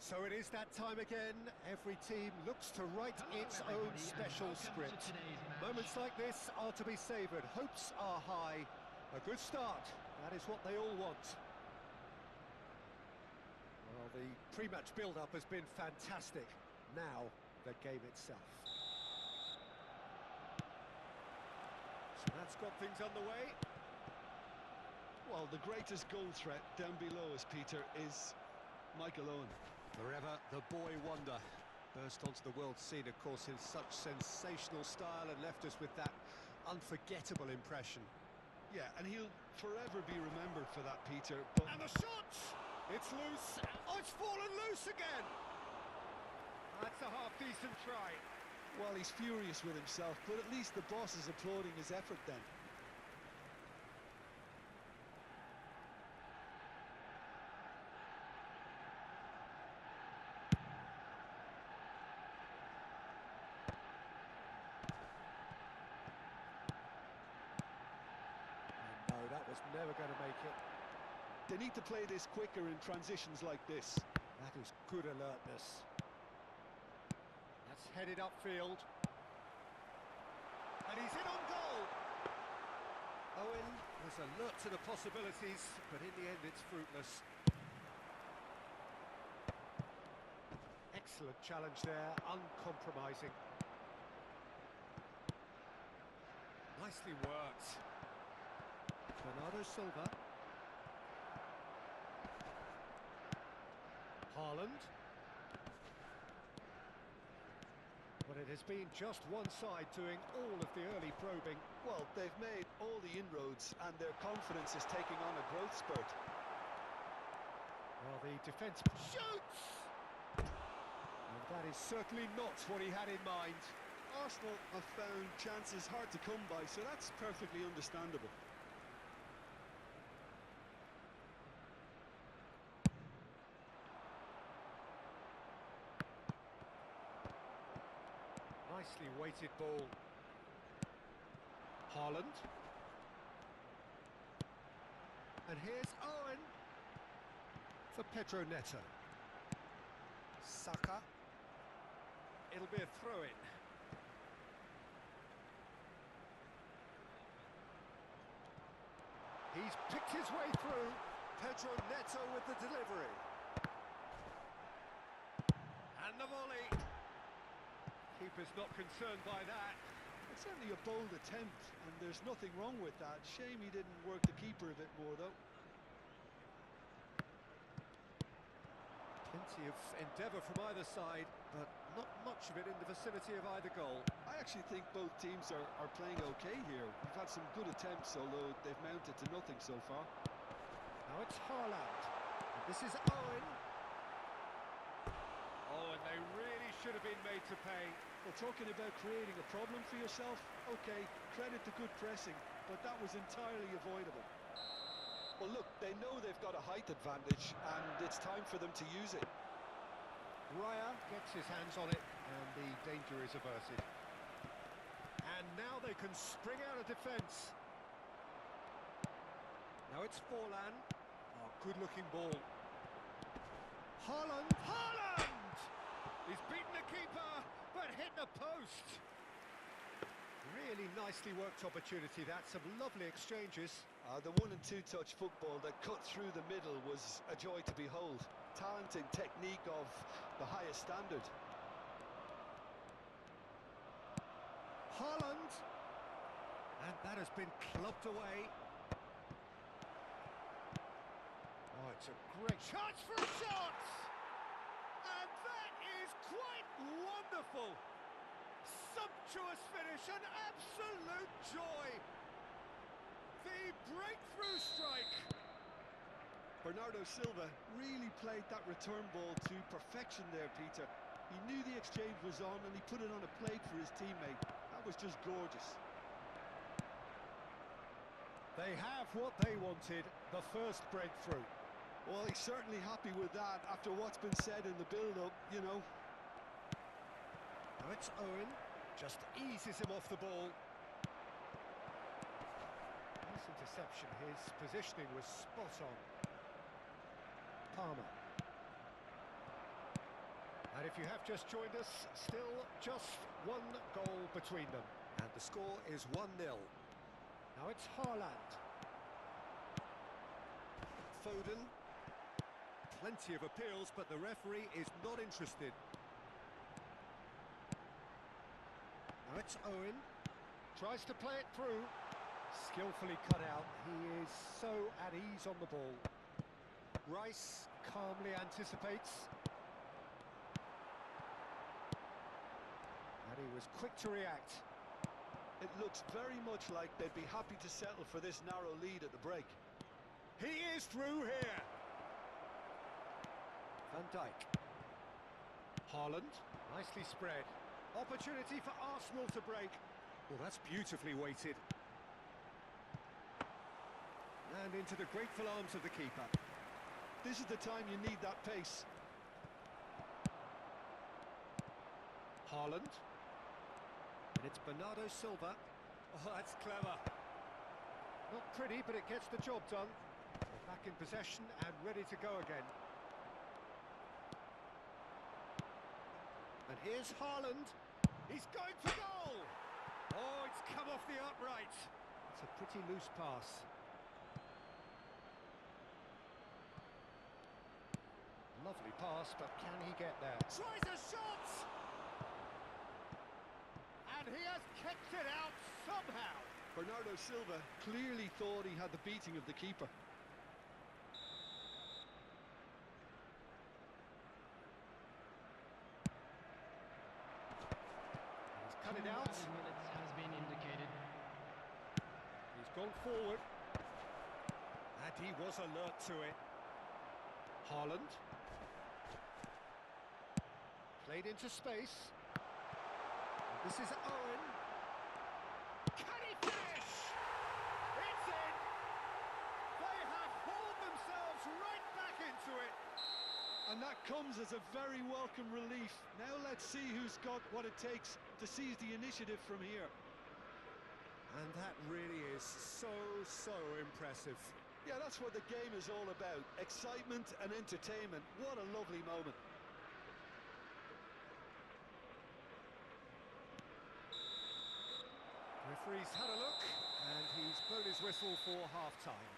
So it is that time again. Every team looks to write its own special script. Moments like this are to be savoured. Hopes are high. A good start. That is what they all want. Well, the pre-match build-up has been fantastic. Now, the game itself. So that's got things underway. Well, the greatest goal threat down below us, Peter, is Michael Owen. Forever the boy wonder. Burst onto the world scene, of course, in such sensational style and left us with that unforgettable impression. Yeah, and he'll forever be remembered for that, Peter. But... And the shot! It's loose. Oh, it's fallen loose again! That's a half-decent try. Well, he's furious with himself, but at least the boss is applauding his effort then. No, that was never going to make it. They need to play this quicker in transitions like this. That is good alertness. That's headed upfield. And he's in on goal! Owen was alert to the possibilities, but in the end it's fruitless. Excellent challenge there, uncompromising. Nicely worked. Bernardo Silva. Haaland. But it has been just one side doing all of the early probing. Well, they've made all the inroads and their confidence is taking on a growth spurt. Well, the defence shoots! And that is certainly not what he had in mind. Arsenal have found chances hard to come by, so that's perfectly understandable. Nicely weighted ball. Haaland. And here's Owen for Pedro Neto. Saka. It'll be a throw-in. He's picked his way through. Pedro Neto with the delivery. And the volley. Keeper's not concerned by that. It's certainly a bold attempt, and there's nothing wrong with that. Shame he didn't work the keeper a bit more, though. Plenty of endeavour from either side, but not much of it in the vicinity of either goal. I actually think both teams are playing okay here. We've had some good attempts, although they've mounted to nothing so far. Now it's Haaland. This is Owen. Oh, and they really should have been made to pay. Well, talking about creating a problem for yourself, OK, credit to good pressing, but that was entirely avoidable. Well, look, they know they've got a height advantage, and it's time for them to use it. Raya gets his hands on it, and the danger is averted. And now they can spring out of defence. Now it's Forlan. Oh, good-looking ball. Haaland! Haaland! He's beaten the keeper, but hit the post. Really nicely worked opportunity, that. Some lovely exchanges. The 1- and 2-touch football that cut through the middle was a joy to behold. Talent and technique of the highest standard. Haaland! And that has been clubbed away. Oh, it's a great chance for a shot! And that is quite wonderful! Sumptuous finish, an absolute joy! The breakthrough strike! Bernardo Silva really played that return ball to perfection there, Peter. He knew the exchange was on and he put it on a plate for his teammate. That was just gorgeous. They have what they wanted, the first breakthrough. Well, he's certainly happy with that after what's been said in the build-up, you know. Now it's Owen, just eases him off the ball. Nice interception, his positioning was spot on. Palmer. And if you have just joined us, still just one goal between them. And the score is 1-0. Now it's Haaland. Foden. Plenty of appeals, but the referee is not interested. Now it's Owen. Tries to play it through. Skillfully cut out. He is so at ease on the ball. Rice calmly anticipates. And he was quick to react. It looks very much like they'd be happy to settle for this narrow lead at the break. He is through here. Van Dijk. Haaland, nicely spread. Opportunity for Arsenal to break. Well, that's beautifully weighted. And into the grateful arms of the keeper. This is the time you need that pace. Haaland. And it's Bernardo Silva. Oh, that's clever. Not pretty, but it gets the job done. They're back in possession and ready to go again. And here's Haaland. He's going for goal! Oh, it's come off the upright. It's a pretty loose pass. Lovely pass, but can he get there? Tries a shot! And he has kicked it out somehow. Bernardo Silva clearly thought he had the beating of the keeper. He's cut it out. Minutes has been indicated. He's gone forward. And he was alert to it. Haaland. Played into space. And this is Owen. Can he finish? It's in! They have hauled themselves right back into it. And that comes as a very welcome relief. Now let's see who's got what it takes to seize the initiative from here. And that really is so impressive. Yeah, that's what the game is all about. Excitement and entertainment. What a lovely moment. Referee's had a look, and he's blown his whistle for half-time.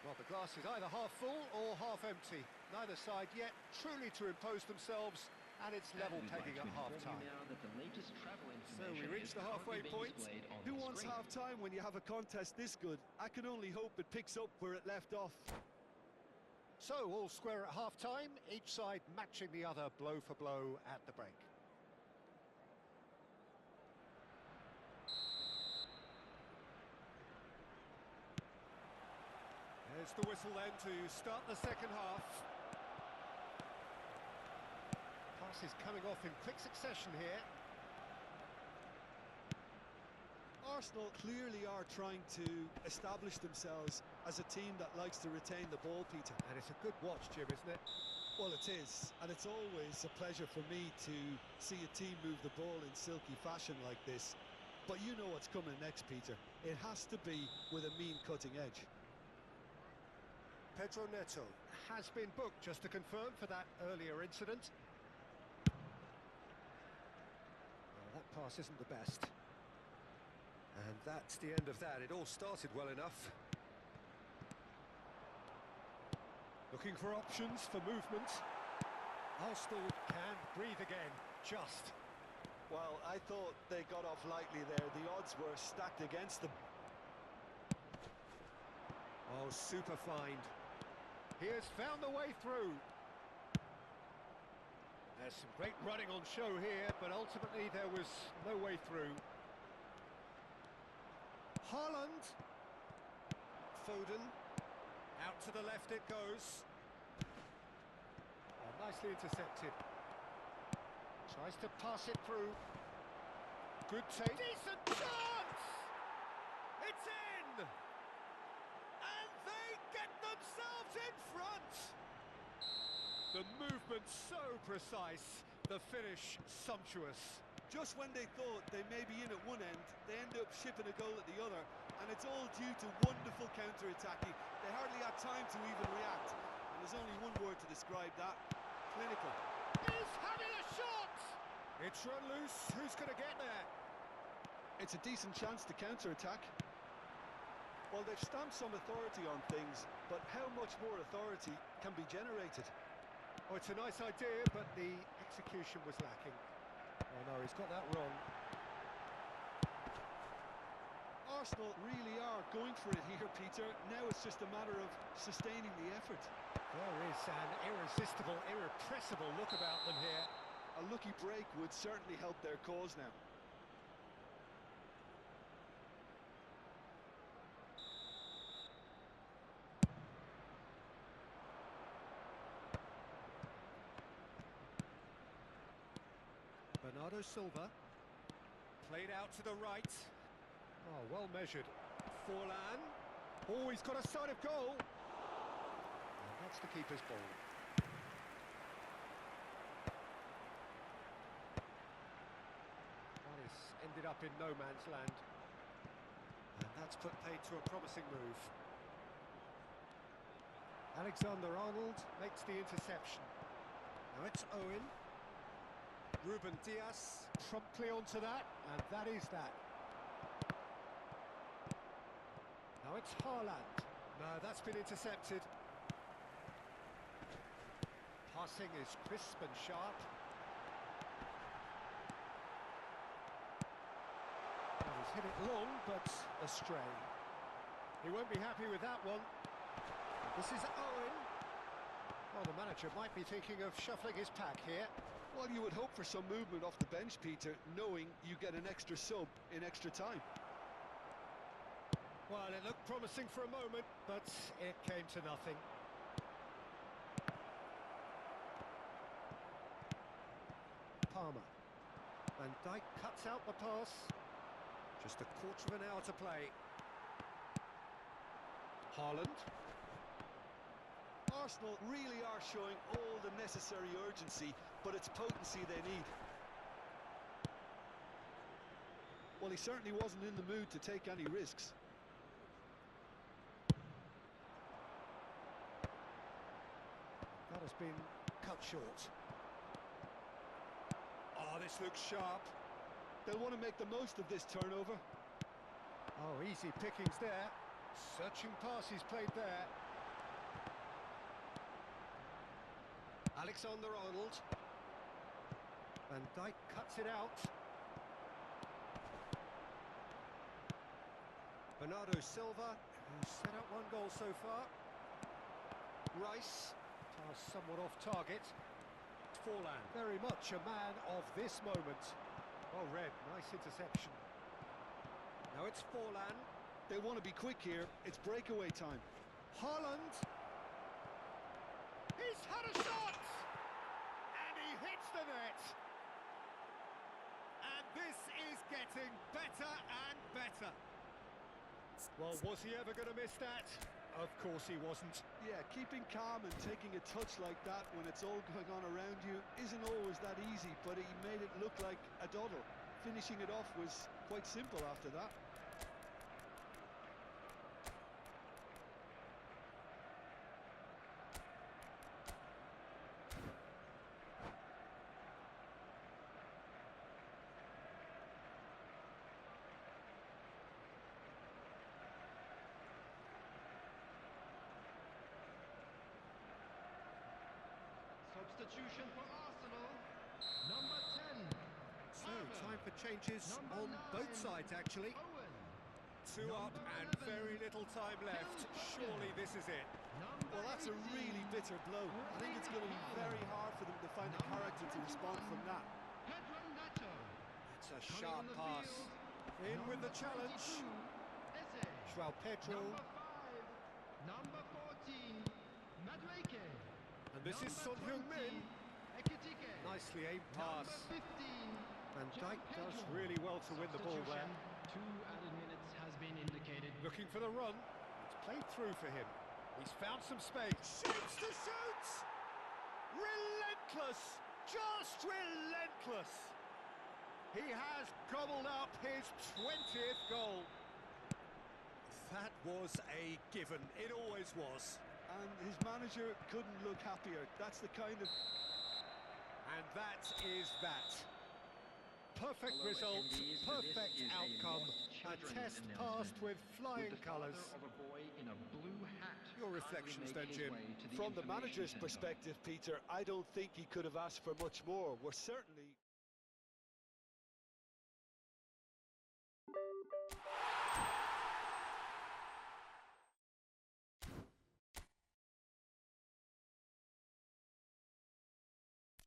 Well, the glass is either half full or half empty. Neither side yet truly to impose themselves, and it's level pegging at half-time. So we reach the halfway point. Who wants half-time when you have a contest this good? I can only hope it picks up where it left off. So, all square at half-time, each side matching the other blow for blow at the break. There's the whistle then to start the second half. Passes coming off in quick succession here. Arsenal clearly are trying to establish themselves as a team that likes to retain the ball, Peter. And it's a good watch, Jim, isn't it? Well, it is, and it's always a pleasure for me to see a team move the ball in silky fashion like this. But you know what's coming next, Peter. It has to be with a mean cutting edge. Pedro Neto has been booked, just to confirm, for that earlier incident. Well, that pass isn't the best. And that's the end of that. It all started well enough. Looking for options for movement. Arsenal can breathe again, just. Well, I thought they got off lightly there. The odds were stacked against them. Oh, super find. He has found the way through. There's some great running on show here, but ultimately there was no way through. Haaland. Foden. Out to the left it goes. Oh, nicely intercepted. Tries to pass it through. Good take. Decent chance! It's in! And they get themselves in front! The movement so precise, the finish sumptuous. Just when they thought they may be in at one end, they end up shipping a goal at the other, and it's all due to wonderful counter-attacking. They hardly had time to even react, and there's only one word to describe that: clinical. He's having a shot! It's run loose. Who's going to get there? It's a decent chance to counter-attack. Well, they've stamped some authority on things, but how much more authority can be generated? Oh, it's a nice idea, but the execution was lacking. Oh no, he's got that wrong. Arsenal really are going for it here, Peter. Now it's just a matter of sustaining the effort. There is an irresistible, irrepressible look about them here. A lucky break would certainly help their cause now. Bernardo Silva. Played out to the right. Oh, well measured. Forlan. Oh, he's got a sight of goal. And that's the keeper's ball. That has ended up in no man's land. And that's put paid to a promising move. Alexander-Arnold makes the interception. Now it's Owen. Ruben Dias promptly onto that, and that is that. Now it's Haaland. No, that's been intercepted. Passing is crisp and sharp. Well, he's hit it long, but astray. He won't be happy with that one. This is Owen. Well, the manager might be thinking of shuffling his pack here. Well, you would hope for some movement off the bench, Peter, knowing you get an extra sub in extra time. Well, it looked promising for a moment, but it came to nothing. Palmer. Van Dijk cuts out the pass. Just a quarter of an hour to play. Haaland. Arsenal really are showing all the necessary urgency, but it's potency they need. Well, he certainly wasn't in the mood to take any risks. That has been cut short. Oh, this looks sharp. They'll want to make the most of this turnover. Oh, easy pickings there. Searching pass he's played there. Alexander-Arnold. Van Dijk cuts it out. Bernardo Silva, who's set up one goal so far. Rice, pass somewhat off target. Forlan, very much a man of this moment. Well read, nice interception. Now it's Forlan. They want to be quick here, it's breakaway time. Haaland. He's had a shot! And he hits the net. And this is getting better and better. Well, was he ever going to miss that? Of course he wasn't. Yeah, keeping calm and taking a touch like that when it's all going on around you isn't always that easy, but he made it look like a doddle. Finishing it off was quite simple after that. Substitution for Arsenal, number 10. So, time for changes on both sides, actually. Owen. Two up and very little time left. Surely this is it. Well, that's a really bitter blow. I think it's going to be very hard for them to find the character to respond from that. It's a sharp pass. In with the challenge. João Pedro. Number 14, Madueke. And this is Son Heung-min. Nicely aimed pass. Van Dijk does really well to win the ball there. 2 added minutes has been indicated. Looking for the run. It's played through for him. He's found some space. Shoots to shoot! Relentless! Just relentless! He has gobbled up his 20th goal. That was a given. It always was. And his manager couldn't look happier. That's the kind of... And that is that. Perfect result, perfect outcome. A test passed with flying colours. Your reflections then, Jim? From the manager's perspective, Peter, I don't think he could have asked for much more. We're certainly